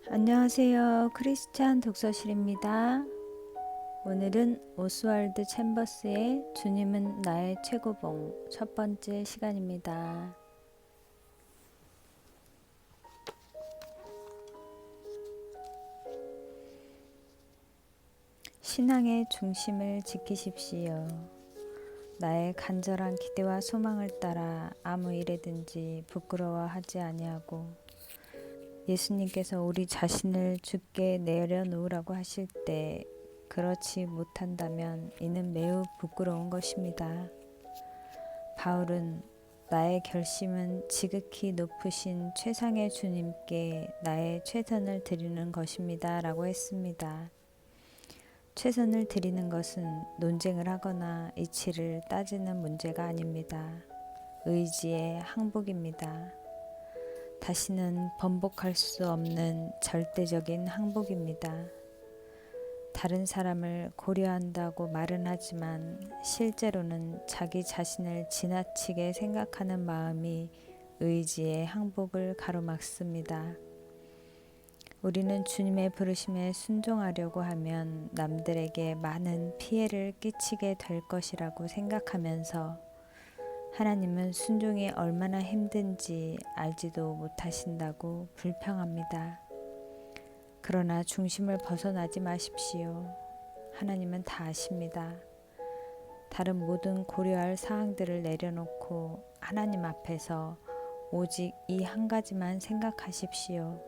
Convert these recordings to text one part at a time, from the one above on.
안녕하세요. 크리스찬 독서실입니다. 오늘은 오스왈드 챔버스의 주님은 나의 최고봉 첫 번째 시간입니다. 신앙의 중심을 지키십시오. 나의 간절한 기대와 소망을 따라 아무 일에든지 부끄러워하지 아니하고 예수님께서 우리 자신을 주께 내려놓으라고 하실 때 그렇지 못한다면 이는 매우 부끄러운 것입니다. 바울은 나의 결심은 지극히 높으신 최상의 주님께 나의 최선을 드리는 것입니다 라고 했습니다. 최선을 드리는 것은 논쟁을 하거나 이치를 따지는 문제가 아닙니다. 의지의 항복입니다. 다시는 번복할 수 없는 절대적인 항복입니다. 다른 사람을 고려한다고 말은 하지만 실제로는 자기 자신을 지나치게 생각하는 마음이 의지의 항복을 가로막습니다. 우리는 주님의 부르심에 순종하려고 하면 남들에게 많은 피해를 끼치게 될 것이라고 생각하면서 하나님은 순종이 얼마나 힘든지 알지도 못하신다고 불평합니다. 그러나 중심을 벗어나지 마십시오. 하나님은 다 아십니다. 다른 모든 고려할 사항들을 내려놓고 하나님 앞에서 오직 이 한 가지만 생각하십시오.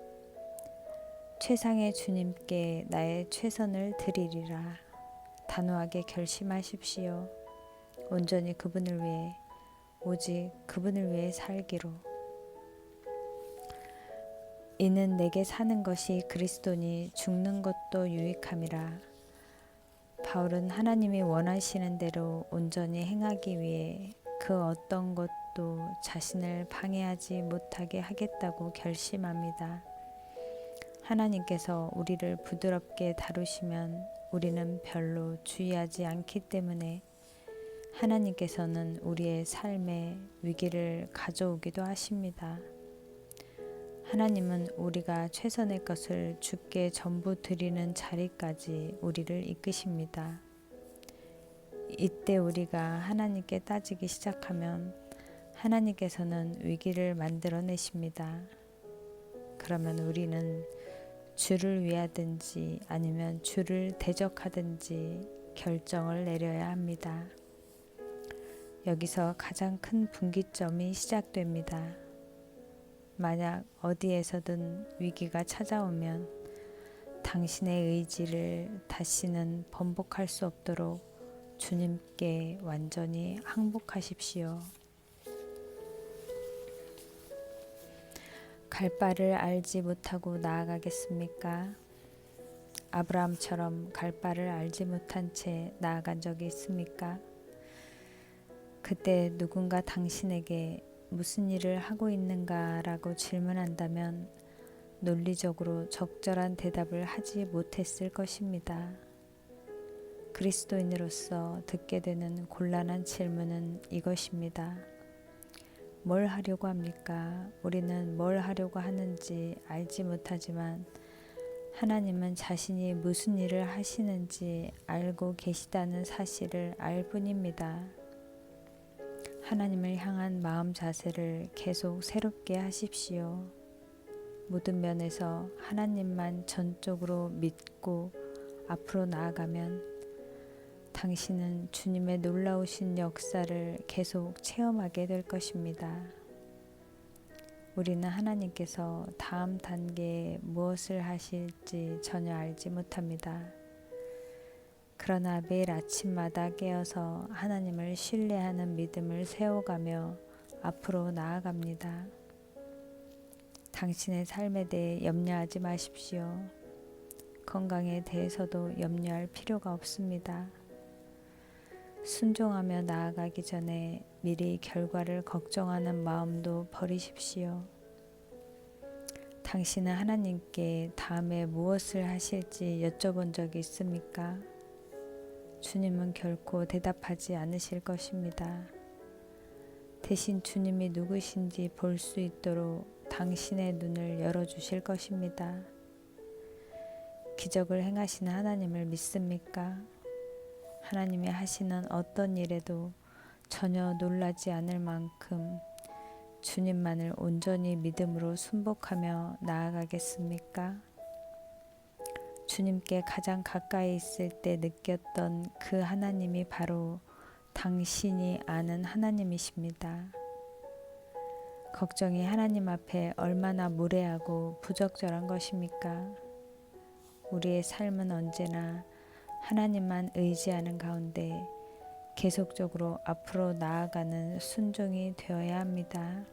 최상의 주님께 나의 최선을 드리리라. 단호하게 결심하십시오. 온전히 그분을 위해 오직 그분을 위해 살기로. 이는 내게 사는 것이 그리스도니 죽는 것도 유익함이라. 바울은 하나님이 원하시는 대로 온전히 행하기 위해 그 어떤 것도 자신을 방해하지 못하게 하겠다고 결심합니다. 하나님께서 우리를 부드럽게 다루시면 우리는 별로 주의하지 않기 때문에 하나님께서는 우리의 삶에 위기를 가져오기도 하십니다. 하나님은 우리가 최선의 것을 주께 전부 드리는 자리까지 우리를 이끄십니다. 이때 우리가 하나님께 따지기 시작하면 하나님께서는 위기를 만들어내십니다. 그러면 우리는 주를 위하든지 아니면 주를 대적하든지 결정을 내려야 합니다. 여기서 가장 큰 분기점이 시작됩니다. 만약 어디에서든 위기가 찾아오면 당신의 의지를 다시는 번복할 수 없도록 주님께 완전히 항복하십시오. 갈 바를 알지 못하고 나아가겠습니까? 아브라함처럼 갈 바를 알지 못한 채 나아간 적이 있습니까? 그때 누군가 당신에게 무슨 일을 하고 있는가라고 질문한다면 논리적으로 적절한 대답을 하지 못했을 것입니다. 그리스도인으로서 듣게 되는 곤란한 질문은 이것입니다. 뭘 하려고 합니까? 우리는 뭘 하려고 하는지 알지 못하지만 하나님은 자신이 무슨 일을 하시는지 알고 계시다는 사실을 알 뿐입니다. 하나님을 향한 마음 자세를 계속 새롭게 하십시오. 모든 면에서 하나님만 전적으로 믿고 앞으로 나아가면 당신은 주님의 놀라우신 역사를 계속 체험하게 될 것입니다. 우리는 하나님께서 다음 단계에 무엇을 하실지 전혀 알지 못합니다. 그러나 매일 아침마다 깨어서 하나님을 신뢰하는 믿음을 세워가며 앞으로 나아갑니다. 당신의 삶에 대해 염려하지 마십시오. 건강에 대해서도 염려할 필요가 없습니다. 순종하며 나아가기 전에 미리 결과를 걱정하는 마음도 버리십시오. 당신은 하나님께 다음에 무엇을 하실지 여쭤본 적이 있습니까? 주님은 결코 대답하지 않으실 것입니다. 대신 주님이 누구신지 볼 수 있도록 당신의 눈을 열어주실 것입니다. 기적을 행하시는 하나님을 믿습니까? 하나님이 하시는 어떤 일에도 전혀 놀라지 않을 만큼 주님만을 온전히 믿음으로 순복하며 나아가겠습니까? 주님께 가장 가까이 있을 때 느꼈던 그 하나님이 바로 당신이 아는 하나님이십니다. 걱정이 하나님 앞에 얼마나 무례하고 부적절한 것입니까? 우리의 삶은 언제나 하나님만 의지하는 가운데 계속적으로 앞으로 나아가는 순종이 되어야 합니다.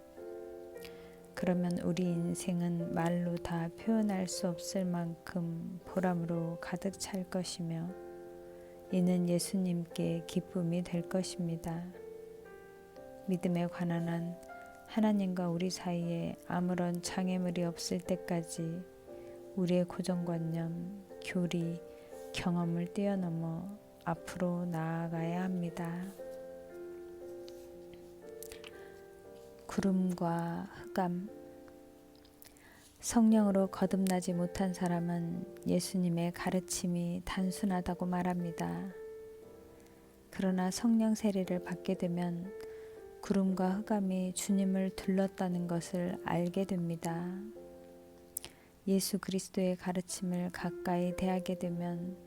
그러면 우리 인생은 말로 다 표현할 수 없을 만큼 보람으로 가득 찰 것이며 이는 예수님께 기쁨이 될 것입니다. 믿음에 관한 한 하나님과 우리 사이에 아무런 장애물이 없을 때까지 우리의 고정관념, 교리, 경험을 뛰어넘어 앞으로 나아가야 합니다. 구름과 흑암. 성령으로 거듭나지 못한 사람은 예수님의 가르침이 단순하다고 말합니다. 그러나 성령 세례를 받게 되면 구름과 흑암이 주님을 둘렀다는 것을 알게 됩니다. 예수 그리스도의 가르침을 가까이 대하게 되면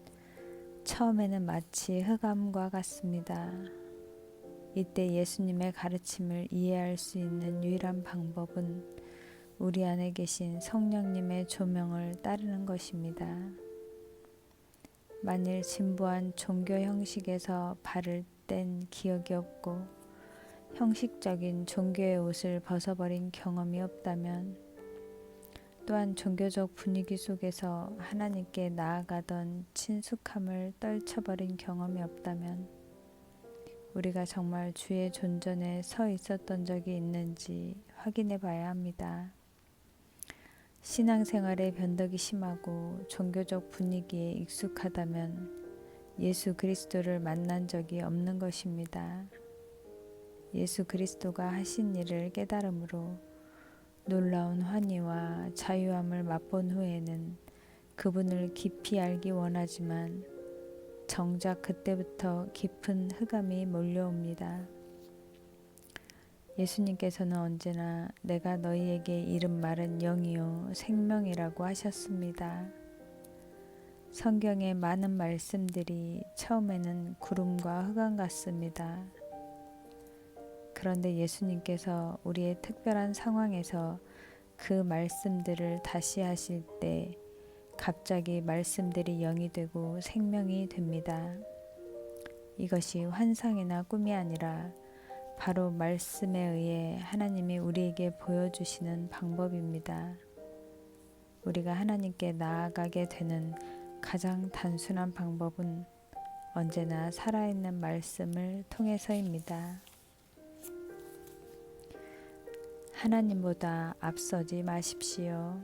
처음에는 마치 흑암과 같습니다. 이때 예수님의 가르침을 이해할 수 있는 유일한 방법은 우리 안에 계신 성령님의 조명을 따르는 것입니다. 만일 진부한 종교 형식에서 발을 뗀 기억이 없고 형식적인 종교의 옷을 벗어버린 경험이 없다면, 또한 종교적 분위기 속에서 하나님께 나아가던 친숙함을 떨쳐버린 경험이 없다면 우리가 정말 주의 존전에 서 있었던 적이 있는지 확인해 봐야 합니다. 신앙생활의 변덕이 심하고 종교적 분위기에 익숙하다면 예수 그리스도를 만난 적이 없는 것입니다. 예수 그리스도가 하신 일을 깨달음으로 놀라운 환희와 자유함을 맛본 후에는 그분을 깊이 알기 원하지만 정작 그때부터 깊은 흑암이 몰려옵니다. 예수님께서는 언제나 내가 너희에게 이른 말은 영이요 생명이라고 하셨습니다. 성경의 많은 말씀들이 처음에는 구름과 흑암 같습니다. 그런데 예수님께서 우리의 특별한 상황에서 그 말씀들을 다시 하실 때 갑자기 말씀들이 영이 되고 생명이 됩니다. 이것이 환상이나 꿈이 아니라 바로 말씀에 의해 하나님이 우리에게 보여주시는 방법입니다. 우리가 하나님께 나아가게 되는 가장 단순한 방법은 언제나 살아있는 말씀을 통해서입니다. 하나님보다 앞서지 마십시오.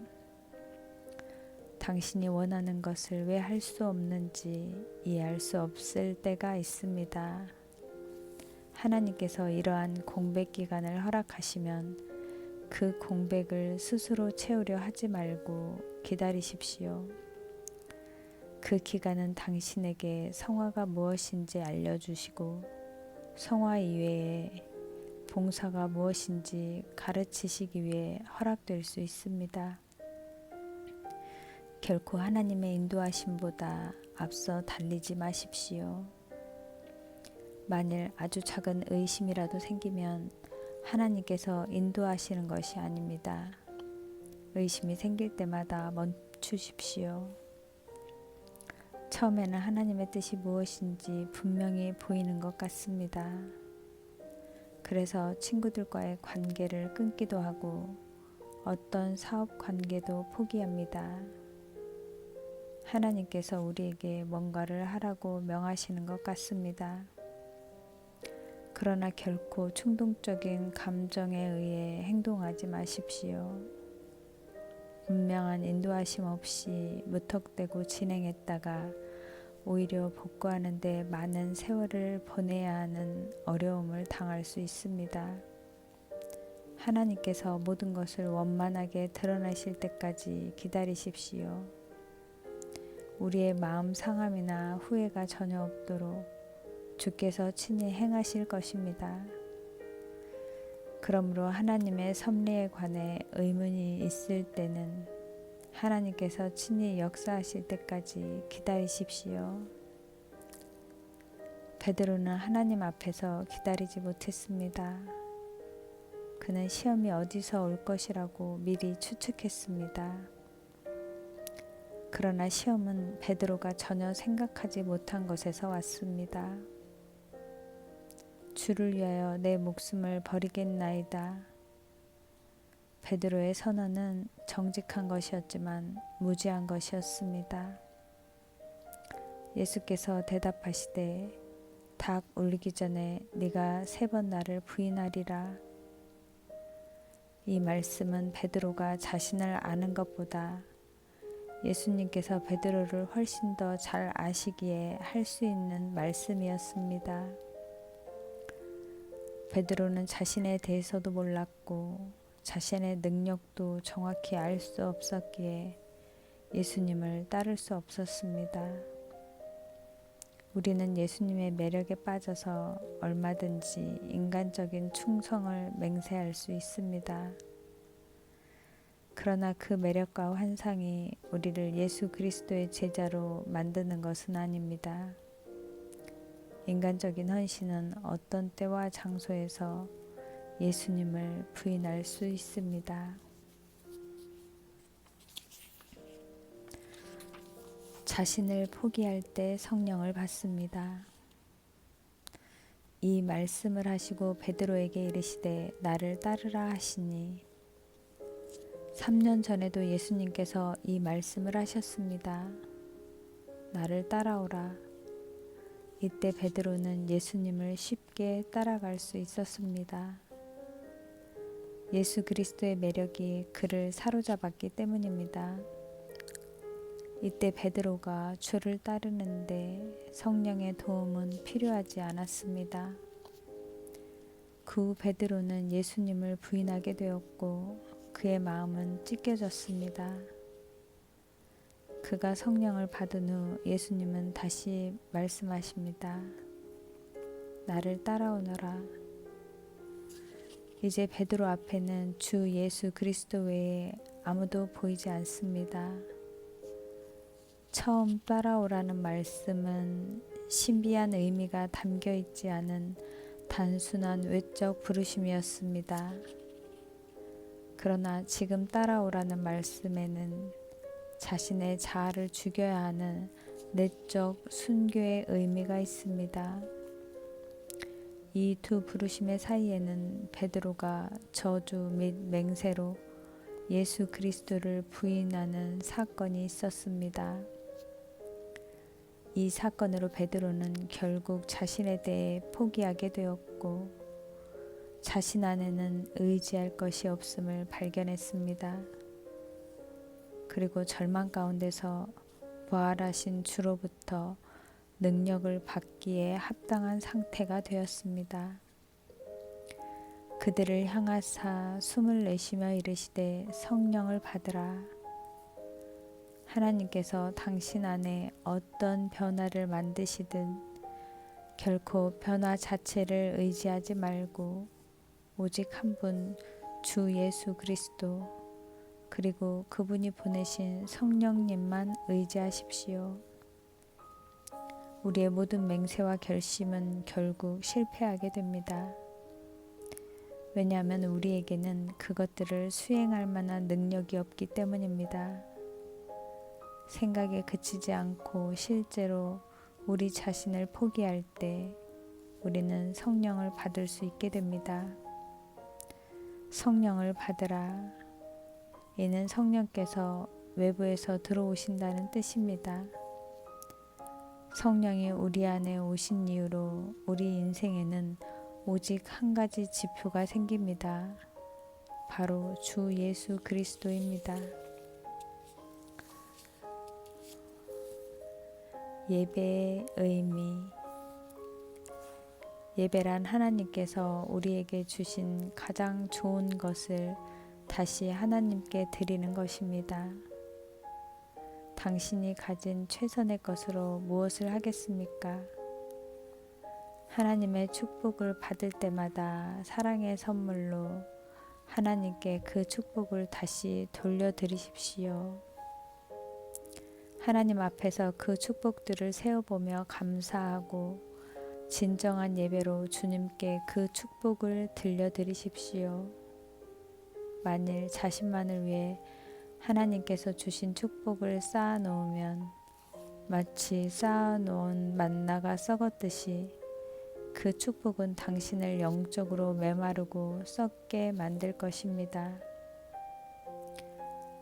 당신이 원하는 것을 왜 할 수 없는지 이해할 수 없을 때가 있습니다. 하나님께서 이러한 공백 기간을 허락하시면 그 공백을 스스로 채우려 하지 말고 기다리십시오. 그 기간은 당신에게 성화가 무엇인지 알려주시고 성화 이외에 봉사가 무엇인지 가르치시기 위해 허락될 수 있습니다. 결코 하나님의 인도하심보다 앞서 달리지 마십시오. 만일 아주 작은 의심이라도 생기면 하나님께서 인도하시는 것이 아닙니다. 의심이 생길 때마다 멈추십시오. 처음에는 하나님의 뜻이 무엇인지 분명히 보이는 것 같습니다. 그래서 친구들과의 관계를 끊기도 하고 어떤 사업 관계도 포기합니다. 하나님께서 우리에게 뭔가를 하라고 명하시는 것 같습니다. 그러나 결코 충동적인 감정에 의해 행동하지 마십시오. 분명한 인도하심 없이 무턱대고 진행했다가 오히려 복구하는 데 많은 세월을 보내야 하는 어려움을 당할 수 있습니다. 하나님께서 모든 것을 원만하게 드러내실 때까지 기다리십시오. 우리의 마음 상함이나 후회가 전혀 없도록 주께서 친히 행하실 것입니다. 그러므로 하나님의 섭리에 관해 의문이 있을 때는 하나님께서 친히 역사하실 때까지 기다리십시오. 베드로는 하나님 앞에서 기다리지 못했습니다. 그는 시험이 어디서 올 것이라고 미리 추측했습니다. 그러나 시험은 베드로가 전혀 생각하지 못한 것에서 왔습니다. 주를 위하여 내 목숨을 버리겠나이다. 베드로의 선언은 정직한 것이었지만 무지한 것이었습니다. 예수께서 대답하시되 닭 울리기 전에 네가 3번 나를 부인하리라. 이 말씀은 베드로가 자신을 아는 것보다 예수님께서 베드로를 훨씬 더 잘 아시기에 할 수 있는 말씀이었습니다. 베드로는 자신에 대해서도 몰랐고 자신의 능력도 정확히 알 수 없었기에 예수님을 따를 수 없었습니다. 우리는 예수님의 매력에 빠져서 얼마든지 인간적인 충성을 맹세할 수 있습니다. 그러나 그 매력과 환상이 우리를 예수 그리스도의 제자로 만드는 것은 아닙니다. 인간적인 헌신은 어떤 때와 장소에서 예수님을 부인할 수 있습니다. 자신을 포기할 때 성령을 받습니다. 이 말씀을 하시고 베드로에게 이르시되 나를 따르라 하시니 3년 전에도 예수님께서 이 말씀을 하셨습니다. 나를 따라오라. 이때 베드로는 예수님을 쉽게 따라갈 수 있었습니다. 예수 그리스도의 매력이 그를 사로잡았기 때문입니다. 이때 베드로가 주를 따르는데 성령의 도움은 필요하지 않았습니다. 그 후 베드로는 예수님을 부인하게 되었고 그의 마음은 찢겨졌습니다. 그가 성령을 받은 후 예수님은 다시 말씀하십니다. 나를 따라오너라. 이제 베드로 앞에는 주 예수 그리스도 외에 아무도 보이지 않습니다. 처음 따라오라는 말씀은 신비한 의미가 담겨 있지 않은 단순한 외적 부르심이었습니다. 그러나 지금 따라오라는 말씀에는 자신의 자아를 죽여야 하는 내적 순교의 의미가 있습니다. 이 두 부르심의 사이에는 베드로가 저주 및 맹세로 예수 그리스도를 부인하는 사건이 있었습니다. 이 사건으로 베드로는 결국 자신에 대해 포기하게 되었고 자신 안에는 의지할 것이 없음을 발견했습니다. 그리고 절망 가운데서 부활하신 주로부터 능력을 받기에 합당한 상태가 되었습니다. 그들을 향하사 숨을 내쉬며 이르시되 성령을 받으라. 하나님께서 당신 안에 어떤 변화를 만드시든 결코 변화 자체를 의지하지 말고 오직 한 분 주 예수 그리스도 그리고 그분이 보내신 성령님만 의지하십시오. 우리의 모든 맹세와 결심은 결국 실패하게 됩니다. 왜냐하면 우리에게는 그것들을 수행할 만한 능력이 없기 때문입니다. 생각에 그치지 않고 실제로 우리 자신을 포기할 때 우리는 성령을 받을 수 있게 됩니다. 성령을 받으라. 이는 성령께서 외부에서 들어오신다는 뜻입니다. 성령이 우리 안에 오신 이후로 우리 인생에는 오직 한 가지 지표가 생깁니다. 바로 주 예수 그리스도입니다. 예배의 의미. 예배란 하나님께서 우리에게 주신 가장 좋은 것을 다시 하나님께 드리는 것입니다. 당신이 가진 최선의 것으로 무엇을 하겠습니까? 하나님의 축복을 받을 때마다 사랑의 선물로 하나님께 그 축복을 다시 돌려드리십시오. 하나님 앞에서 그 축복들을 세어보며 감사하고 진정한 예배로 주님께 그 축복을 들려드리십시오. 만일 자신만을 위해 하나님께서 주신 축복을 쌓아놓으면 마치 쌓아놓은 만나가 썩었듯이 그 축복은 당신을 영적으로 메마르고 썩게 만들 것입니다.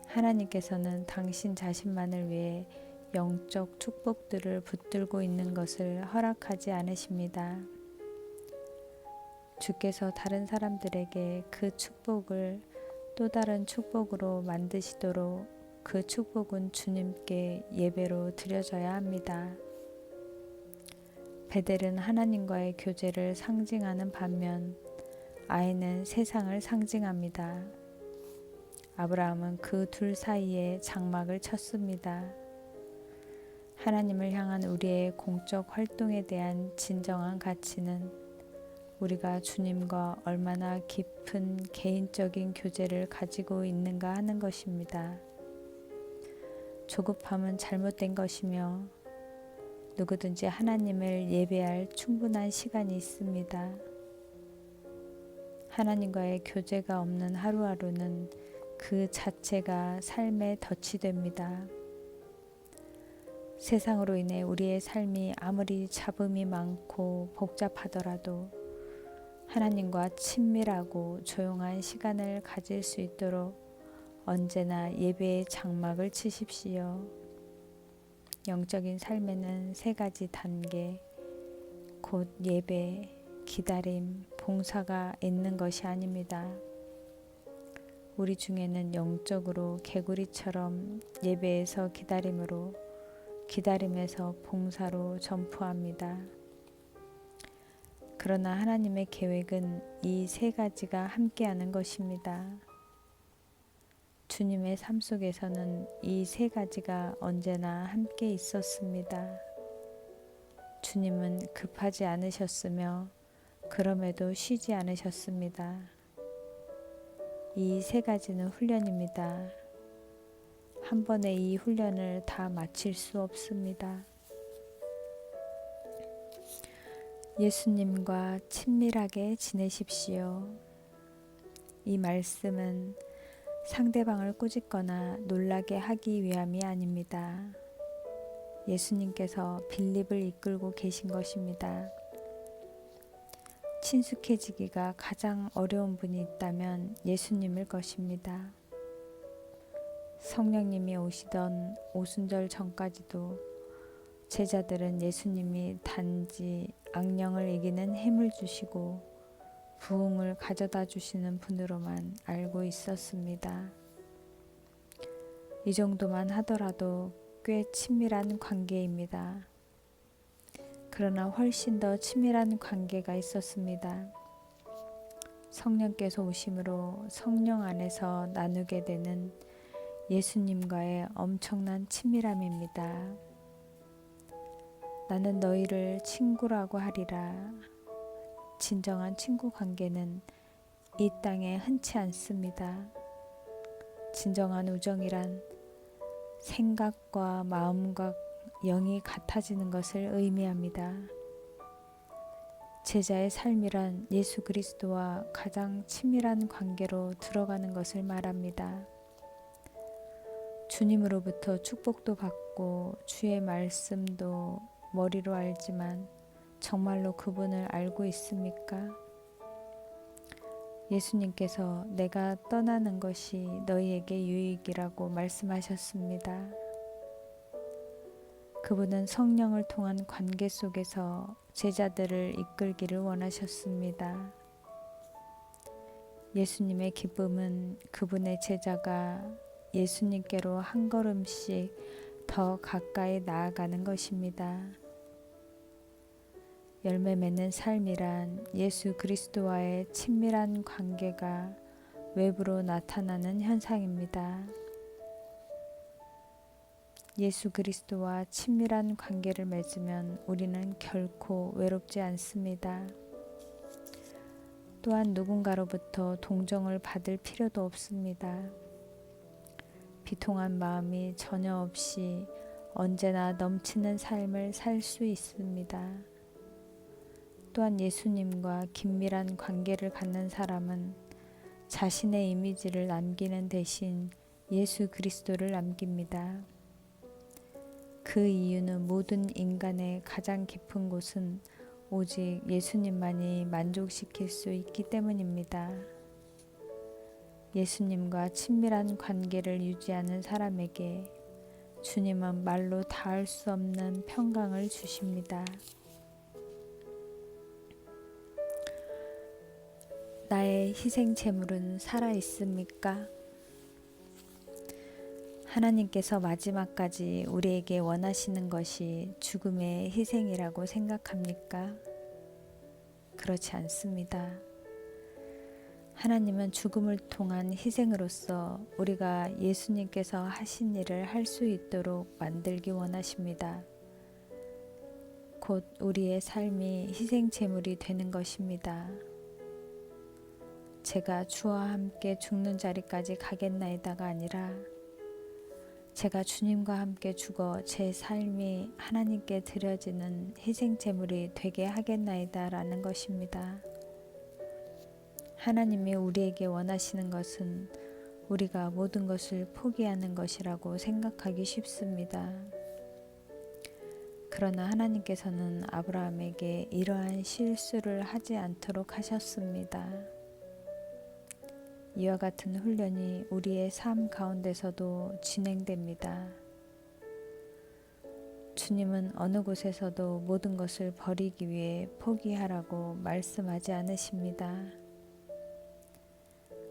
하나님께서는 당신 자신만을 위해 영적 축복들을 붙들고 있는 것을 허락하지 않으십니다. 주께서 다른 사람들에게 그 축복을 또 다른 축복으로 만드시도록 그 축복은 주님께 예배로 드려져야 합니다. 베델은 하나님과의 교제를 상징하는 반면 아이는 세상을 상징합니다. 아브라함은 그 둘 사이에 장막을 쳤습니다. 하나님을 향한 우리의 공적 활동에 대한 진정한 가치는 우리가 주님과 얼마나 깊은 개인적인 교제를 가지고 있는가 하는 것입니다. 조급함은 잘못된 것이며 누구든지 하나님을 예배할 충분한 시간이 있습니다. 하나님과의 교제가 없는 하루하루는 그 자체가 삶의 덫이 됩니다. 세상으로 인해 우리의 삶이 아무리 잡음이 많고 복잡하더라도 하나님과 친밀하고 조용한 시간을 가질 수 있도록 언제나 예배의 장막을 치십시오. 영적인 삶에는 3가지 단계, 곧 예배, 기다림, 봉사가 있는 것이 아닙니다. 우리 중에는 영적으로 개구리처럼 예배에서 기다림으로, 기다림에서 봉사로 전푸합니다. 그러나 하나님의 계획은 이 3가지가 함께하는 것입니다. 주님의 삶 속에서는 이 3가지가 언제나 함께 있었습니다. 주님은 급하지 않으셨으며 그럼에도 쉬지 않으셨습니다. 이 3가지는 훈련입니다. 한 번에 이 훈련을 다 마칠 수 없습니다. 예수님과 친밀하게 지내십시오. 이 말씀은 상대방을 꾸짖거나 놀라게 하기 위함이 아닙니다. 예수님께서 빌립을 이끌고 계신 것입니다. 친숙해지기가 가장 어려운 분이 있다면 예수님일 것입니다. 성령님이 오시던 오순절 전까지도 제자들은 예수님이 단지 악령을 이기는 힘을 주시고 부흥을 가져다 주시는 분으로만 알고 있었습니다. 이 정도만 하더라도 꽤 친밀한 관계입니다. 그러나 훨씬 더 친밀한 관계가 있었습니다. 성령께서 오심으로 성령 안에서 나누게 되는 예수님과의 엄청난 친밀함입니다. 나는 너희를 친구라고 하리라. 진정한 친구 관계는 이 땅에 흔치 않습니다. 진정한 우정이란 생각과 마음과 영이 같아지는 것을 의미합니다. 제자의 삶이란 예수 그리스도와 가장 친밀한 관계로 들어가는 것을 말합니다. 주님으로부터 축복도 받고 주의 말씀도 머리로 알지만 정말로 그분을 알고 있습니까? 예수님께서 내가 떠나는 것이 너희에게 유익이라고 말씀하셨습니다. 그분은 성령을 통한 관계 속에서 제자들을 이끌기를 원하셨습니다. 예수님의 기쁨은 그분의 제자가 예수님께로 한 걸음씩 더 가까이 나아가는 것입니다. 열매 맺는 삶이란 예수 그리스도와의 친밀한 관계가 외부로 나타나는 현상입니다. 예수 그리스도와 친밀한 관계를 맺으면 우리는 결코 외롭지 않습니다. 또한 누군가로부터 동정을 받을 필요도 없습니다. 비통한 마음이 전혀 없이 언제나 넘치는 삶을 살 수 있습니다. 또한 예수님과 긴밀한 관계를 갖는 사람은 자신의 이미지를 남기는 대신 예수 그리스도를 남깁니다. 그 이유는 모든 인간의 가장 깊은 곳은 오직 예수님만이 만족시킬 수 있기 때문입니다. 예수님과 친밀한 관계를 유지하는 사람에게 주님은 말로 닿을 수 없는 평강을 주십니다. 나의 희생 제물은 살아 있습니까? 하나님께서 마지막까지 우리에게 원하시는 것이 죽음의 희생이라고 생각합니까? 그렇지 않습니다. 하나님은 죽음을 통한 희생으로서 우리가 예수님께서 하신 일을 할 수 있도록 만들기 원하십니다. 곧 우리의 삶이 희생 제물이 되는 것입니다. 제가 주와 함께 죽는 자리까지 가겠나이다가 아니라 제가 주님과 함께 죽어 제 삶이 하나님께 드려지는 희생 제물이 되게 하겠나이다 라는 것입니다. 하나님이 우리에게 원하시는 것은 우리가 모든 것을 포기하는 것이라고 생각하기 쉽습니다. 그러나 하나님께서는 아브라함에게 이러한 실수를 하지 않도록 하셨습니다. 이와 같은 훈련이 우리의 삶 가운데서도 진행됩니다. 주님은 어느 곳에서도 모든 것을 버리기 위해 포기하라고 말씀하지 않으십니다.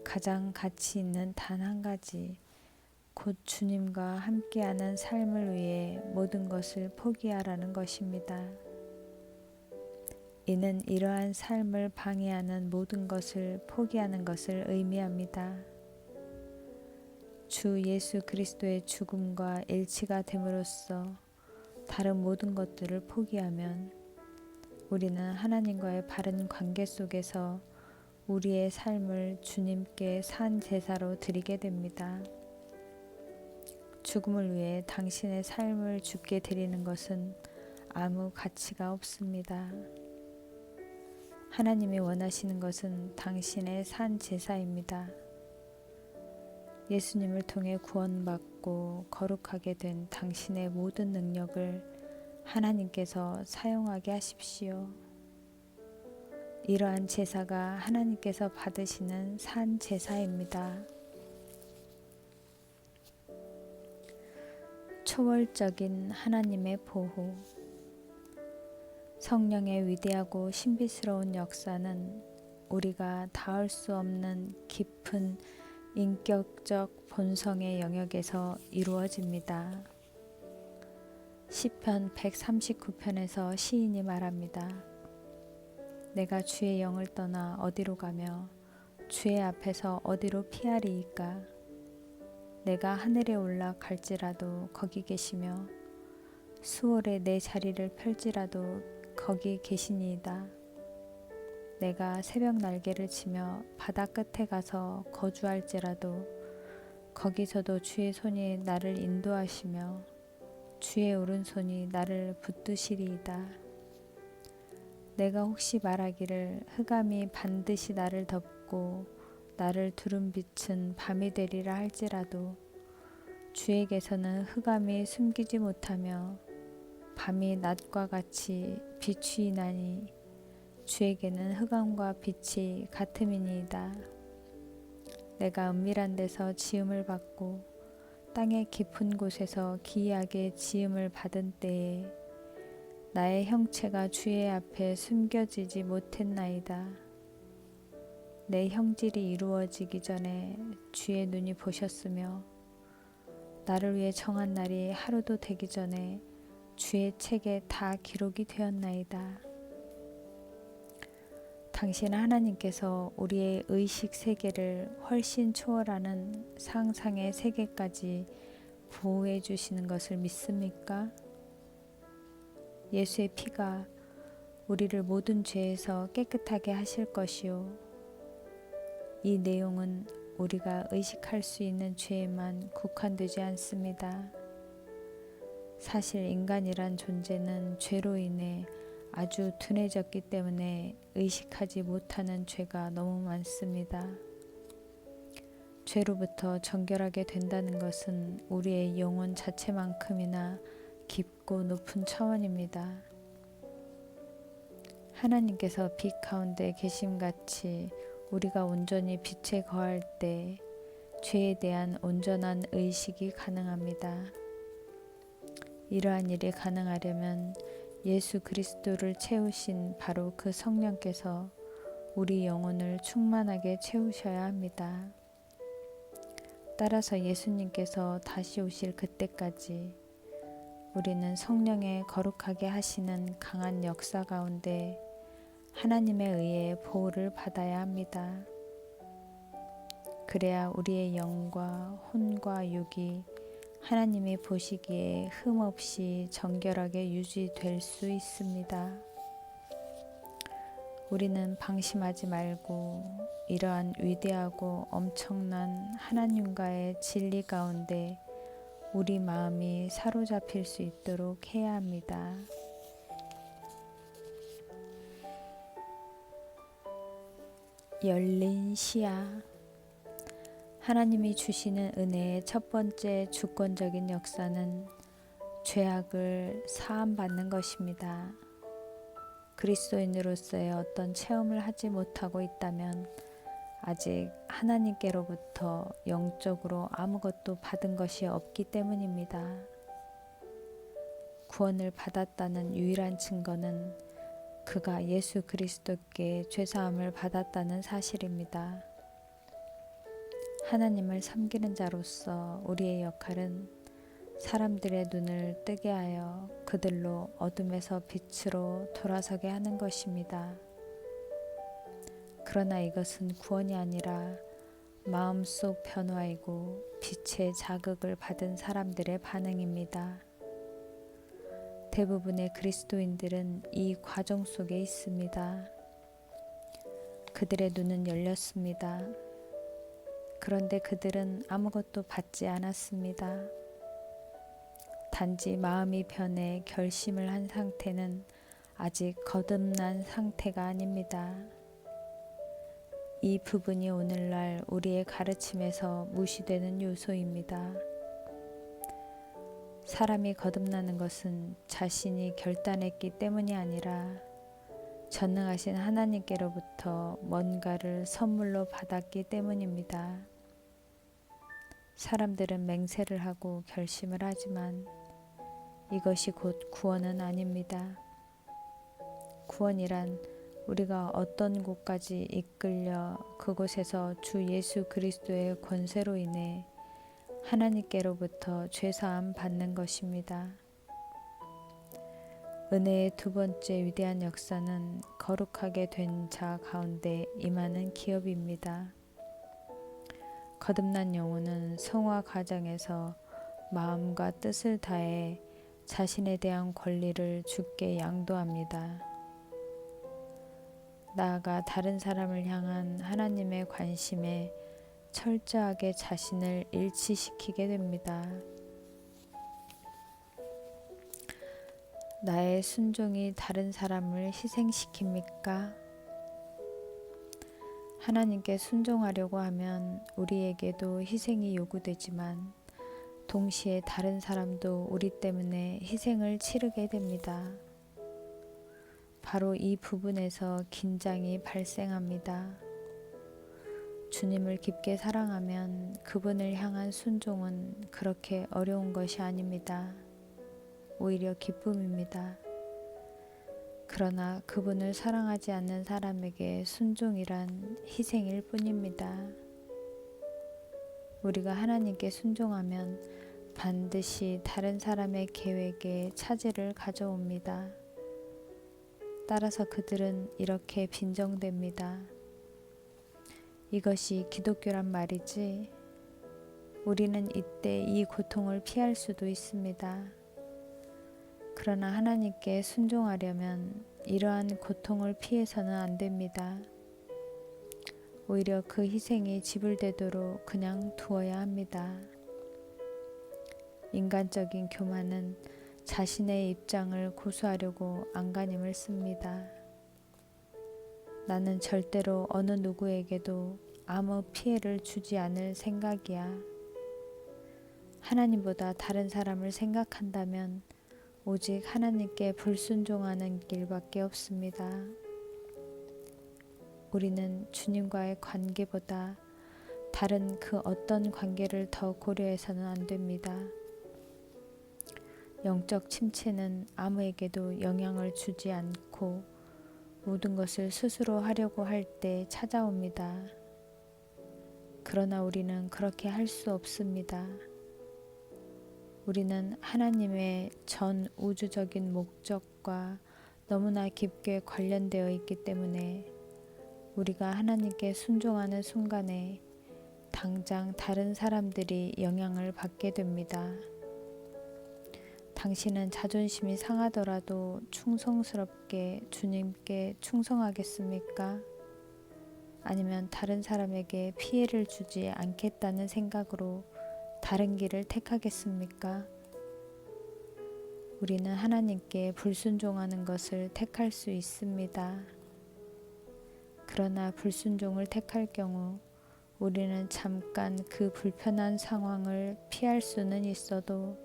가장 가치 있는 단 한 가지, 곧 주님과 함께하는 삶을 위해 모든 것을 포기하라는 것입니다. 이는 이러한 삶을 방해하는 모든 것을 포기하는 것을 의미합니다. 주 예수 그리스도의 죽음과 일치가 됨으로써 다른 모든 것들을 포기하면 우리는 하나님과의 바른 관계 속에서 우리의 삶을 주님께 산 제사로 드리게 됩니다. 죽음을 위해 당신의 삶을 주께 드리는 것은 아무 가치가 없습니다. 하나님이 원하시는 것은 당신의 산 제사입니다. 예수님을 통해 구원받고 거룩하게 된 당신의 모든 능력을 하나님께서 사용하게 하십시오. 이러한 제사가 하나님께서 받으시는 산 제사입니다. 초월적인 하나님의 보호. 성령의 위대하고 신비스러운 역사는 우리가 닿을 수 없는 깊은 인격적 본성의 영역에서 이루어집니다. 시편 139편에서 시인이 말합니다. 내가 주의 영을 떠나 어디로 가며 주의 앞에서 어디로 피하리이까? 내가 하늘에 올라갈지라도 거기 계시며 수월에 내 자리를 펼지라도 거기 계시니이다. 내가 새벽 날개를 치며 바다 끝에 가서 거주할지라도 거기서도 주의 손이 나를 인도하시며 주의 오른손이 나를 붙드시리이다. 내가 혹시 말하기를 흑암이 반드시 나를 덮고 나를 두른 빛은 밤이 되리라 할지라도 주에게서는 흑암이 숨기지 못하며 밤이 낮과 같이 비추이나니 주에게는 흑암과 빛이 같음이니이다. 내가 은밀한 데서 지음을 받고 땅의 깊은 곳에서 기이하게 지음을 받은 때에 나의 형체가 주의 앞에 숨겨지지 못했나이다. 내 형질이 이루어지기 전에 주의 눈이 보셨으며 나를 위해 정한 날이 하루도 되기 전에 주의 책에 다 기록이 되었나이다. 당신 하나님께서 우리의 의식 세계를 훨씬 초월하는 상상의 세계까지 보호해 주시는 것을 믿습니까? 예수의 피가 우리를 모든 죄에서 깨끗하게 하실 것이요. 이 내용은 우리가 의식할 수 있는 죄에만 국한되지 않습니다. 사실 인간이란 존재는 죄로 인해 아주 둔해졌기 때문에 의식하지 못하는 죄가 너무 많습니다. 죄로부터 정결하게 된다는 것은 우리의 영혼 자체만큼이나 깊고 높은 차원입니다. 하나님께서 빛 가운데 계심같이 우리가 온전히 빛에 거할 때 죄에 대한 온전한 의식이 가능합니다. 이러한 일이 가능하려면 예수 그리스도를 채우신 바로 그 성령께서 우리 영혼을 충만하게 채우셔야 합니다. 따라서 예수님께서 다시 오실 그때까지 우리는 성령의 거룩하게 하시는 강한 역사 가운데 하나님에 의해 보호를 받아야 합니다. 그래야 우리의 영과 혼과 육이 하나님이 보시기에 흠없이 정결하게 유지될 수 있습니다. 우리는 방심하지 말고 이러한 위대하고 엄청난 하나님과의 진리 가운데 우리 마음이 사로잡힐 수 있도록 해야 합니다. 열린 시야. 하나님이 주시는 은혜의 첫 번째 주권적인 역사는 죄악을 사함받는 것입니다. 그리스도인으로서의 어떤 체험을 하지 못하고 있다면 아직 하나님께로부터 영적으로 아무것도 받은 것이 없기 때문입니다. 구원을 받았다는 유일한 증거는 그가 예수 그리스도께 죄사함을 받았다는 사실입니다. 하나님을 섬기는 자로서 우리의 역할은 사람들의 눈을 뜨게 하여 그들로 어둠에서 빛으로 돌아서게 하는 것입니다. 그러나 이것은 구원이 아니라 마음속 변화이고 빛의 자극을 받은 사람들의 반응입니다. 대부분의 그리스도인들은 이 과정 속에 있습니다. 그들의 눈은 열렸습니다. 그런데 그들은 아무것도 받지 않았습니다. 단지 마음이 변해 결심을 한 상태는 아직 거듭난 상태가 아닙니다. 이 부분이 오늘날 우리의 가르침에서 무시되는 요소입니다. 사람이 거듭나는 것은 자신이 결단했기 때문이 아니라 전능하신 하나님께로부터 뭔가를 선물로 받았기 때문입니다. 사람들은 맹세를 하고 결심을 하지만 이것이 곧 구원은 아닙니다. 구원이란 우리가 어떤 곳까지 이끌려 그곳에서 주 예수 그리스도의 권세로 인해 하나님께로부터 죄사함 받는 것입니다. 은혜의 두 번째 위대한 역사는 거룩하게 된 자 가운데 임하는 기업입니다. 거듭난 영혼은 성화 과정에서 마음과 뜻을 다해 자신에 대한 권리를 주께 양도합니다. 나아가 다른 사람을 향한 하나님의 관심에 철저하게 자신을 일치시키게 됩니다. 나의 순종이 다른 사람을 희생시킵니까? 하나님께 순종하려고 하면 우리에게도 희생이 요구되지만 동시에 다른 사람도 우리 때문에 희생을 치르게 됩니다. 바로 이 부분에서 긴장이 발생합니다. 주님을 깊게 사랑하면 그분을 향한 순종은 그렇게 어려운 것이 아닙니다. 오히려 기쁨입니다. 그러나 그분을 사랑하지 않는 사람에게 순종이란 희생일 뿐입니다. 우리가 하나님께 순종하면 반드시 다른 사람의 계획에 차질을 가져옵니다. 따라서 그들은 이렇게 빈정됩니다. 이것이 기독교란 말이지? 우리는 이때 이 고통을 피할 수도 있습니다. 그러나 하나님께 순종하려면 이러한 고통을 피해서는 안 됩니다. 오히려 그 희생이 지불되도록 그냥 두어야 합니다. 인간적인 교만은 자신의 입장을 고수하려고 안간힘을 씁니다. 나는 절대로 어느 누구에게도 아무 피해를 주지 않을 생각이야. 하나님보다 다른 사람을 생각한다면 오직 하나님께 불순종하는 길밖에 없습니다. 우리는 주님과의 관계보다 다른 그 어떤 관계를 더 고려해서는 안 됩니다. 영적 침체는 아무에게도 영향을 주지 않고 모든 것을 스스로 하려고 할 때 찾아옵니다. 그러나 우리는 그렇게 할 수 없습니다. 우리는 하나님의 전 우주적인 목적과 너무나 깊게 관련되어 있기 때문에 우리가 하나님께 순종하는 순간에 당장 다른 사람들이 영향을 받게 됩니다. 당신은 자존심이 상하더라도 충성스럽게 주님께 충성하겠습니까? 아니면 다른 사람에게 피해를 주지 않겠다는 생각으로 다른 길을 택하겠습니까? 우리는 하나님께 불순종하는 것을 택할 수 있습니다. 그러나 불순종을 택할 경우 우리는 잠깐 그 불편한 상황을 피할 수는 있어도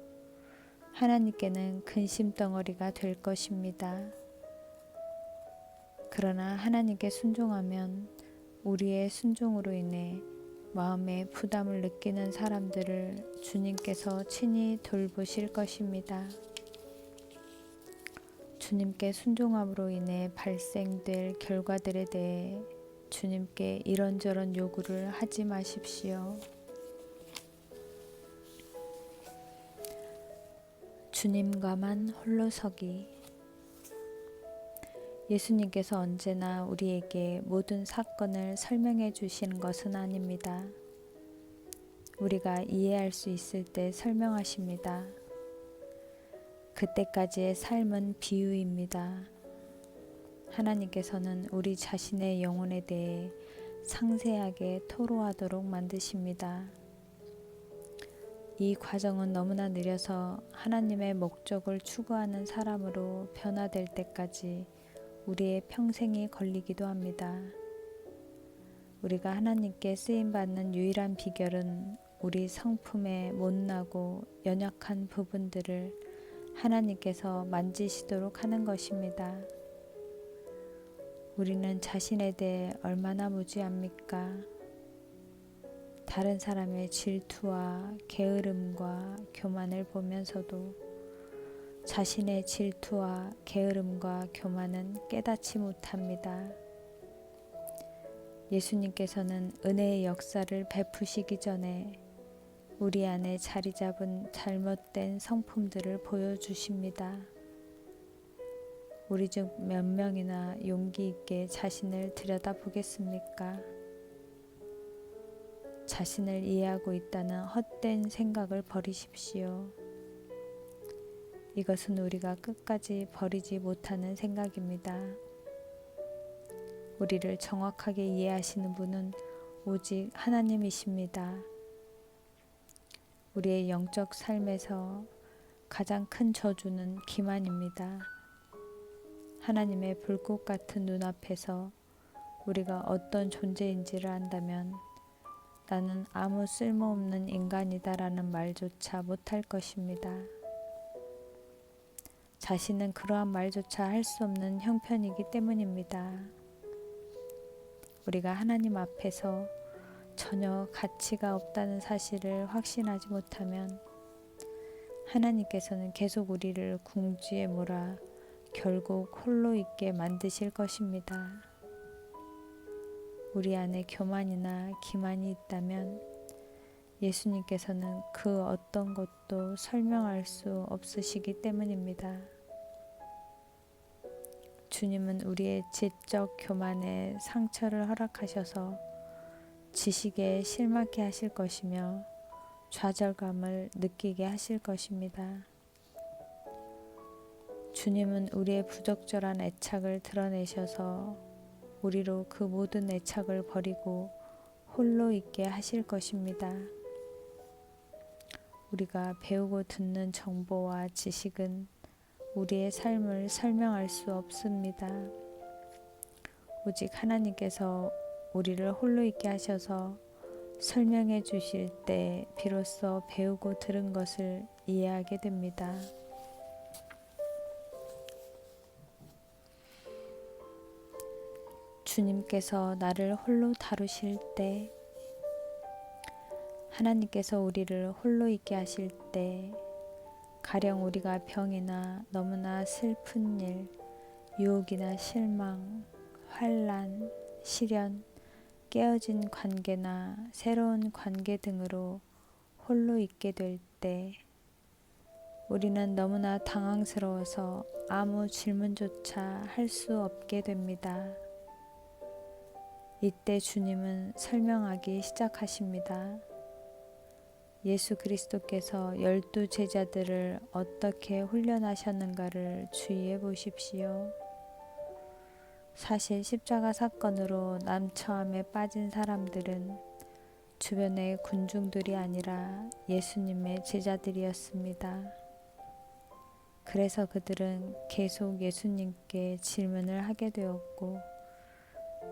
하나님께는 근심덩어리가 될 것입니다. 그러나 하나님께 순종하면 우리의 순종으로 인해 마음에 부담을 느끼는 사람들을 주님께서 친히 돌보실 것입니다. 주님께 순종함으로 인해 발생될 결과들에 대해 주님께 이런저런 요구를 하지 마십시오. 주님과만 홀로 서기. 예수님께서 언제나 우리에게 모든 사건을 설명해 주시는 것은 아닙니다. 우리가 이해할 수 있을 때 설명하십니다. 그때까지의 삶은 비유입니다. 하나님께서는 우리 자신의 영혼에 대해 상세하게 토로하도록 만드십니다. 이 과정은 너무나 느려서 하나님의 목적을 추구하는 사람으로 변화될 때까지 우리의 평생이 걸리기도 합니다. 우리가 하나님께 쓰임받는 유일한 비결은 우리 성품의 못나고 연약한 부분들을 하나님께서 만지시도록 하는 것입니다. 우리는 자신에 대해 얼마나 무지합니까? 다른 사람의 질투와 게으름과 교만을 보면서도 자신의 질투와 게으름과 교만은 깨닫지 못합니다. 예수님께서는 은혜의 역사를 베푸시기 전에 우리 안에 자리 잡은 잘못된 성품들을 보여주십니다. 우리 중 몇 명이나 용기 있게 자신을 들여다보겠습니까? 자신을 이해하고 있다는 헛된 생각을 버리십시오. 이것은 우리가 끝까지 버리지 못하는 생각입니다. 우리를 정확하게 이해하시는 분은 오직 하나님이십니다. 우리의 영적 삶에서 가장 큰 저주는 기만입니다. 하나님의 불꽃 같은 눈앞에서 우리가 어떤 존재인지를 안다면 나는 아무 쓸모없는 인간이다라는 말조차 못할 것입니다. 자신은 그러한 말조차 할 수 없는 형편이기 때문입니다. 우리가 하나님 앞에서 전혀 가치가 없다는 사실을 확신하지 못하면 하나님께서는 계속 우리를 궁지에 몰아 결국 홀로 있게 만드실 것입니다. 우리 안에 교만이나 기만이 있다면 예수님께서는 그 어떤 것도 설명할 수 없으시기 때문입니다. 주님은 우리의 지적 교만에 상처를 허락하셔서 지식에 실망케 하실 것이며 좌절감을 느끼게 하실 것입니다. 주님은 우리의 부적절한 애착을 드러내셔서 우리로 그 모든 애착을 버리고 홀로 있게 하실 것입니다. 우리가 배우고 듣는 정보와 지식은 우리의 삶을 설명할 수 없습니다. 오직 하나님께서 우리를 홀로 있게 하셔서 설명해 주실 때 비로소 배우고 들은 것을 이해하게 됩니다. 주님께서 나를 홀로 다루실 때, 하나님께서 우리를 홀로 있게 하실 때, 가령 우리가 병이나 너무나 슬픈 일, 유혹이나 실망, 환난, 시련, 깨어진 관계나 새로운 관계 등으로 홀로 있게 될 때, 우리는 너무나 당황스러워서 아무 질문조차 할 수 없게 됩니다. 이때 주님은 설명하기 시작하십니다. 예수 그리스도께서 12 제자들을 어떻게 훈련하셨는가를 주의해 보십시오. 사실 십자가 사건으로 남처함에 빠진 사람들은 주변의 군중들이 아니라 예수님의 제자들이었습니다. 그래서 그들은 계속 예수님께 질문을 하게 되었고,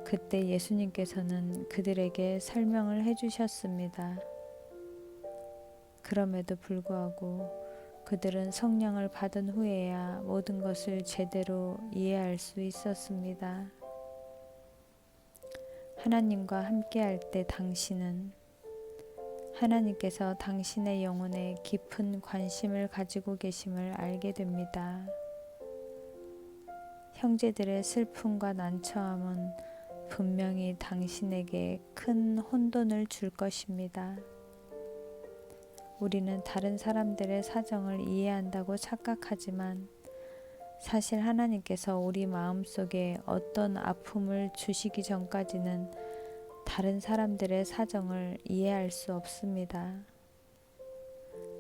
그때 예수님께서는 그들에게 설명을 해주셨습니다. 그럼에도 불구하고 그들은 성령을 받은 후에야 모든 것을 제대로 이해할 수 있었습니다. 하나님과 함께할 때 당신은 하나님께서 당신의 영혼에 깊은 관심을 가지고 계심을 알게 됩니다. 형제들의 슬픔과 난처함은 분명히 당신에게 큰 혼돈을 줄 것입니다. 우리는 다른 사람들의 사정을 이해한다고 착각하지만 사실 하나님께서 우리 마음속에 어떤 아픔을 주시기 전까지는 다른 사람들의 사정을 이해할 수 없습니다.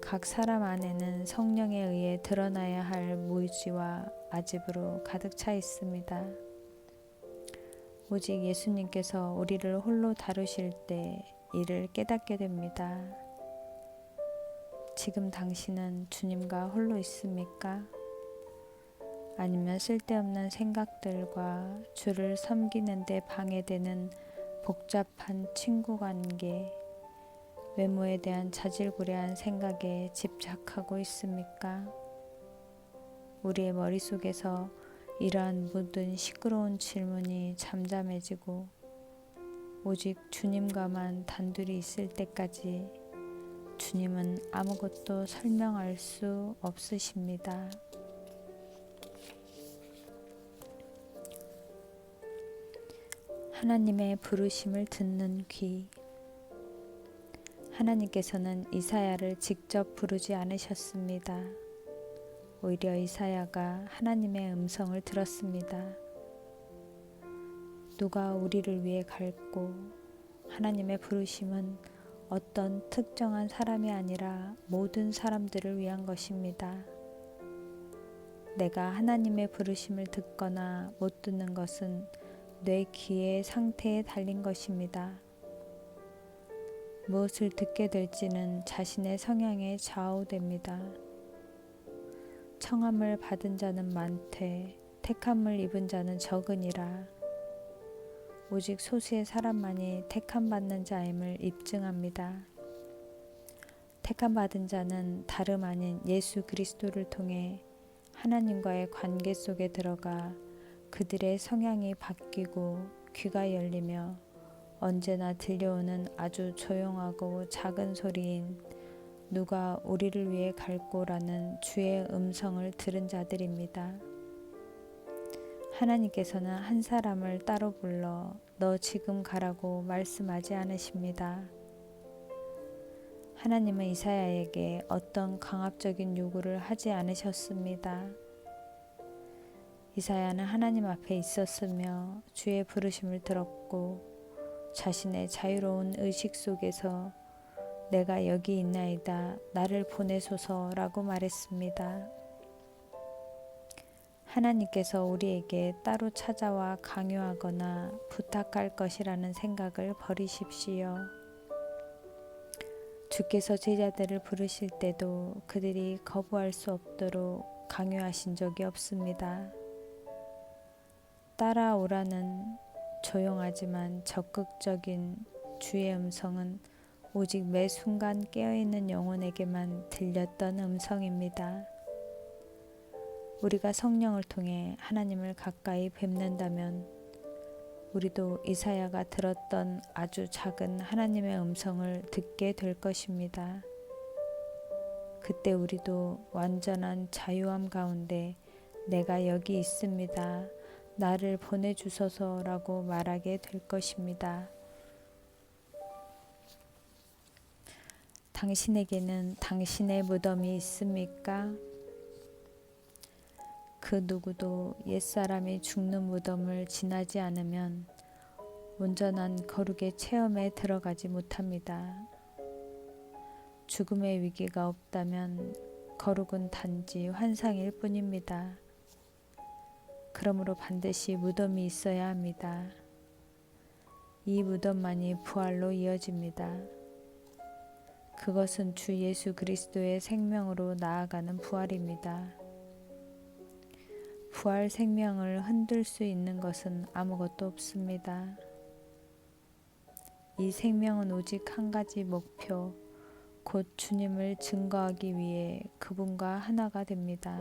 각 사람 안에는 성령에 의해 드러나야 할 무지와 아집으로 가득 차 있습니다. 오직 예수님께서 우리를 홀로 다루실 때 이를 깨닫게 됩니다. 지금 당신은 주님과 홀로 있습니까? 아니면 쓸데없는 생각들과 주를 섬기는 데 방해되는 복잡한 친구 관계, 외모에 대한 자질구레한 생각에 집착하고 있습니까? 우리의 머릿속에서 이러한 모든 시끄러운 질문이 잠잠해지고 오직 주님과만 단둘이 있을 때까지 주님은 아무것도 설명할 수 없으십니다. 하나님의 부르심을 듣는 귀. 하나님께서는 이사야를 직접 부르지 않으셨습니다. 오히려 이사야가 하나님의 음성을 들었습니다. 누가 우리를 위해 갈고, 하나님의 부르심은 어떤 특정한 사람이 아니라 모든 사람들을 위한 것입니다. 내가 하나님의 부르심을 듣거나 못 듣는 것은 내 귀의 상태에 달린 것입니다. 무엇을 듣게 될지는 자신의 성향에 좌우됩니다. 청함을 받은 자는 많되 택함을 입은 자는 적으니라. 오직 소수의 사람만이 택함받는 자임을 입증합니다. 택함받은 자는 다름 아닌 예수 그리스도를 통해 하나님과의 관계 속에 들어가 그들의 성향이 바뀌고 귀가 열리며 언제나 들려오는 아주 조용하고 작은 소리인 누가 우리를 위해 갈고라는 주의 음성을 들은 자들입니다. 하나님께서는 한 사람을 따로 불러 너 지금 가라고 말씀하지 않으십니다. 하나님은 이사야에게 어떤 강압적인 요구를 하지 않으셨습니다. 이사야는 하나님 앞에 있었으며 주의 부르심을 들었고 자신의 자유로운 의식 속에서 내가 여기 있나이다. 나를 보내소서라고 말했습니다. 하나님께서 우리에게 따로 찾아와 강요하거나 부탁할 것이라는 생각을 버리십시오. 주께서 제자들을 부르실 때도 그들이 거부할 수 없도록 강요하신 적이 없습니다. 따라오라는 조용하지만 적극적인 주의 음성은 오직 매 순간 깨어있는 영혼에게만 들렸던 음성입니다. 우리가 성령을 통해 하나님을 가까이 뵙는다면 우리도 이사야가 들었던 아주 작은 하나님의 음성을 듣게 될 것입니다. 그때 우리도 완전한 자유함 가운데 내가 여기 있습니다. 나를 보내주소서라고 말하게 될 것입니다. 당신에게는 당신의 무덤이 있습니까? 그 누구도 옛사람이 죽는 무덤을 지나지 않으면 온전한 거룩의 체험에 들어가지 못합니다. 죽음의 위기가 없다면 거룩은 단지 환상일 뿐입니다. 그러므로 반드시 무덤이 있어야 합니다. 이 무덤만이 부활로 이어집니다. 그것은 주 예수 그리스도의 생명으로 나아가는 부활입니다. 부활 생명을 흔들 수 있는 것은 아무것도 없습니다. 이 생명은 오직 한 가지 목표, 곧 주님을 증거하기 위해 그분과 하나가 됩니다.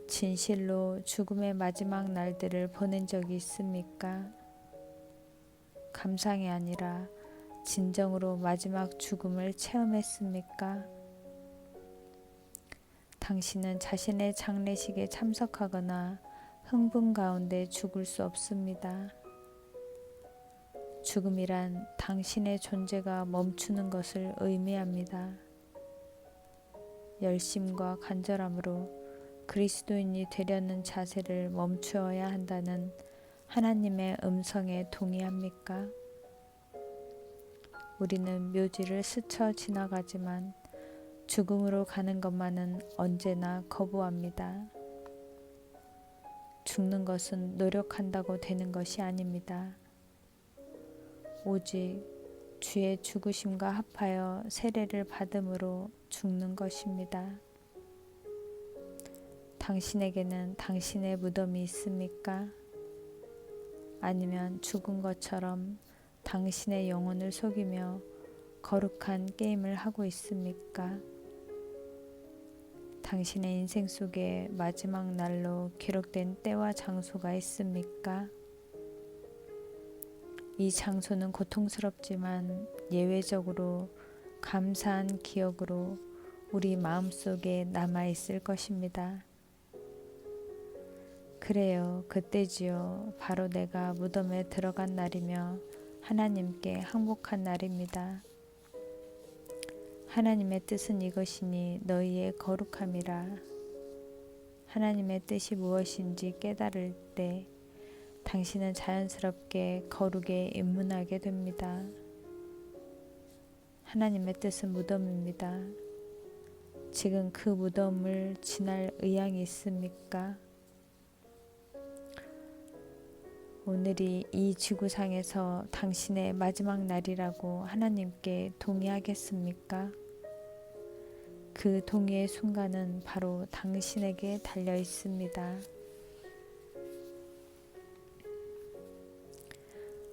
진실로 죽음의 마지막 날들을 보낸 적이 있습니까? 감상이 아니라 진정으로 마지막 죽음을 체험했습니까? 당신은 자신의 장례식에 참석하거나 흥분 가운데 죽을 수 없습니다. 죽음이란 당신의 존재가 멈추는 것을 의미합니다. 열심과 간절함으로 그리스도인이 되려는 자세를 멈추어야 한다는 하나님의 음성에 동의합니까? 우리는 묘지를 스쳐 지나가지만 죽음으로 가는 것만은 언제나 거부합니다. 죽는 것은 노력한다고 되는 것이 아닙니다. 오직 주의 죽으심과 합하여 세례를 받음으로 죽는 것입니다. 당신에게는 당신의 무덤이 있습니까? 아니면 죽은 것처럼 당신의 영혼을 속이며 거룩한 게임을 하고 있습니까? 당신의 인생 속에 마지막 날로 기록된 때와 장소가 있습니까? 이 장소는 고통스럽지만 예외적으로 감사한 기억으로 우리 마음속에 남아있을 것입니다. 그래요, 그때지요. 바로 내가 무덤에 들어간 날이며 하나님께 항복한 날입니다. 하나님의 뜻은 이것이니 너희의 거룩함이라. 하나님의 뜻이 무엇인지 깨달을 때 당신은 자연스럽게 거룩에 입문하게 됩니다. 하나님의 뜻은 무덤입니다. 지금 그 무덤을 지날 의향이 있습니까? 오늘이 이 지구상에서 당신의 마지막 날이라고 하나님께 동의하겠습니까? 그 동의의 순간은 바로 당신에게 달려 있습니다.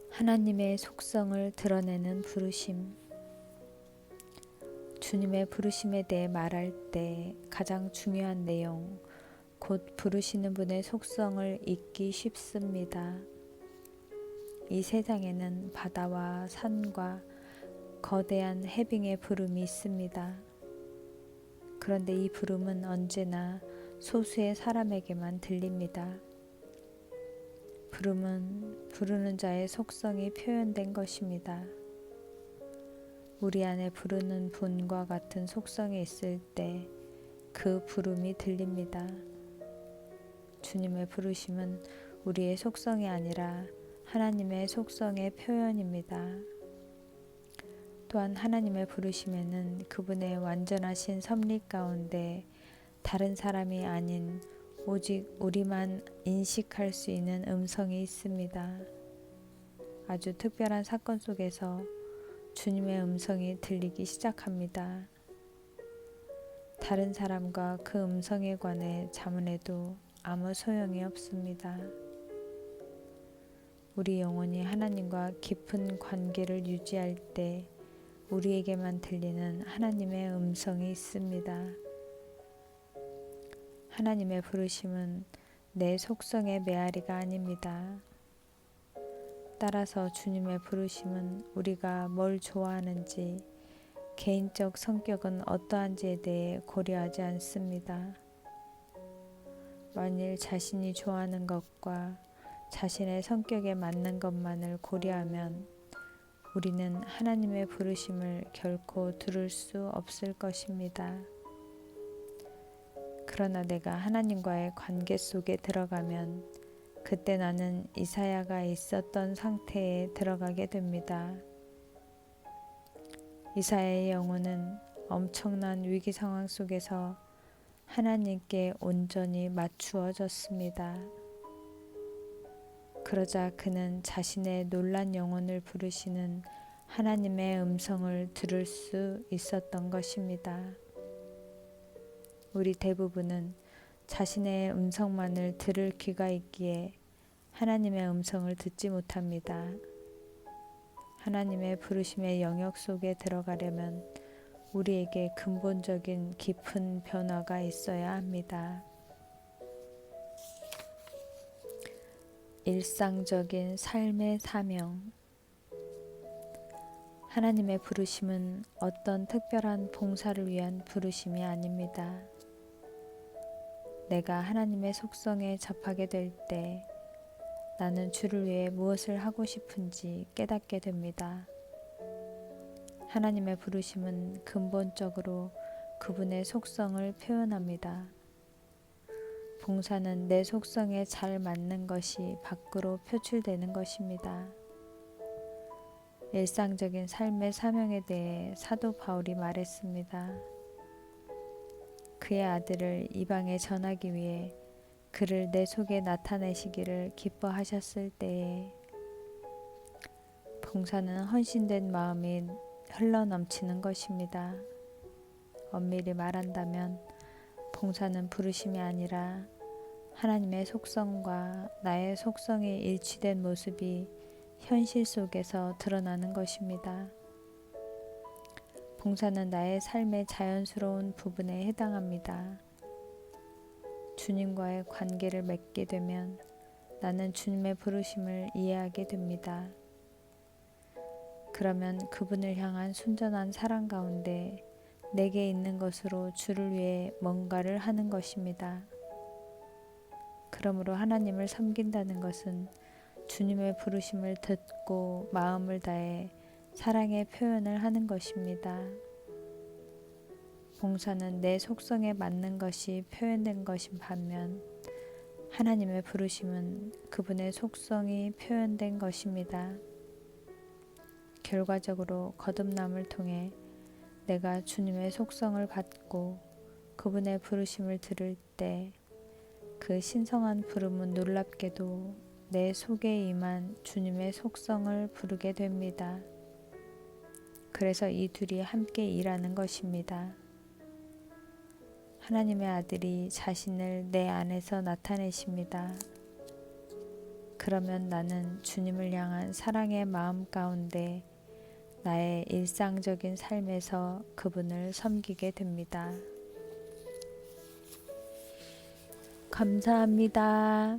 하나님의 속성을 드러내는 부르심. 주님의 부르심에 대해 말할 때 가장 중요한 내용, 곧 부르시는 분의 속성을 잊기 쉽습니다. 이 세상에는 바다와 산과 거대한 해빙의 부름이 있습니다. 그런데 이 부름은 언제나 소수의 사람에게만 들립니다. 부름은 부르는 자의 속성이 표현된 것입니다. 우리 안에 부르는 분과 같은 속성이 있을 때 그 부름이 들립니다. 주님의 부르심은 우리의 속성이 아니라 하나님의 속성의 표현입니다. 또한 하나님의 부르심에는 그분의 완전하신 섭리 가운데 다른 사람이 아닌 오직 우리만 인식할 수 있는 음성이 있습니다. 아주 특별한 사건 속에서 주님의 음성이 들리기 시작합니다. 다른 사람과 그 음성에 관해 자문해도 아무 소용이 없습니다. 우리 영혼이 하나님과 깊은 관계를 유지할 때 우리에게만 들리는 하나님의 음성이 있습니다. 하나님의 부르심은 내 속성의 메아리가 아닙니다. 따라서 주님의 부르심은 우리가 뭘 좋아하는지, 개인적 성격은 어떠한지에 대해 고려하지 않습니다. 만일 자신이 좋아하는 것과 자신의 성격에 맞는 것만을 고려하면 우리는 하나님의 부르심을 결코 들을 수 없을 것입니다. 그러나 내가 하나님과의 관계 속에 들어가면 그때 나는 이사야가 있었던 상태에 들어가게 됩니다. 이사야의 영혼은 엄청난 위기 상황 속에서 하나님께 온전히 맞추어졌습니다. 그러자 그는 자신의 놀란 영혼을 부르시는 하나님의 음성을 들을 수 있었던 것입니다. 우리 대부분은 자신의 음성만을 들을 귀가 있기에 하나님의 음성을 듣지 못합니다. 하나님의 부르심의 영역 속에 들어가려면 우리에게 근본적인 깊은 변화가 있어야 합니다. 일상적인 삶의 사명. 하나님의 부르심은 어떤 특별한 봉사를 위한 부르심이 아닙니다. 내가 하나님의 속성에 접하게 될 때 나는 주를 위해 무엇을 하고 싶은지 깨닫게 됩니다. 하나님의 부르심은 근본적으로 그분의 속성을 표현합니다. 봉사는 내 속성에 잘 맞는 것이 밖으로 표출되는 것입니다. 일상적인 삶의 사명에 대해 사도 바울이 말했습니다. 그의 아들을 이방에 전하기 위해 그를 내 속에 나타내시기를 기뻐하셨을 때에 봉사는 헌신된 마음이 흘러넘치는 것입니다. 엄밀히 말한다면 봉사는 부르심이 아니라 하나님의 속성과 나의 속성이 일치된 모습이 현실 속에서 드러나는 것입니다. 봉사는 나의 삶의 자연스러운 부분에 해당합니다. 주님과의 관계를 맺게 되면 나는 주님의 부르심을 이해하게 됩니다. 그러면 그분을 향한 순전한 사랑 가운데 내게 있는 것으로 주를 위해 뭔가를 하는 것입니다. 그러므로 하나님을 섬긴다는 것은 주님의 부르심을 듣고 마음을 다해 사랑의 표현을 하는 것입니다. 봉사는 내 속성에 맞는 것이 표현된 것인 반면 하나님의 부르심은 그분의 속성이 표현된 것입니다. 결과적으로 거듭남을 통해 내가 주님의 속성을 받고 그분의 부르심을 들을 때 그 신성한 부름은 놀랍게도 내 속에 임한 주님의 속성을 부르게 됩니다. 그래서 이 둘이 함께 일하는 것입니다. 하나님의 아들이 자신을 내 안에서 나타내십니다. 그러면 나는 주님을 향한 사랑의 마음 가운데 나의 일상적인 삶에서 그분을 섬기게 됩니다. 감사합니다.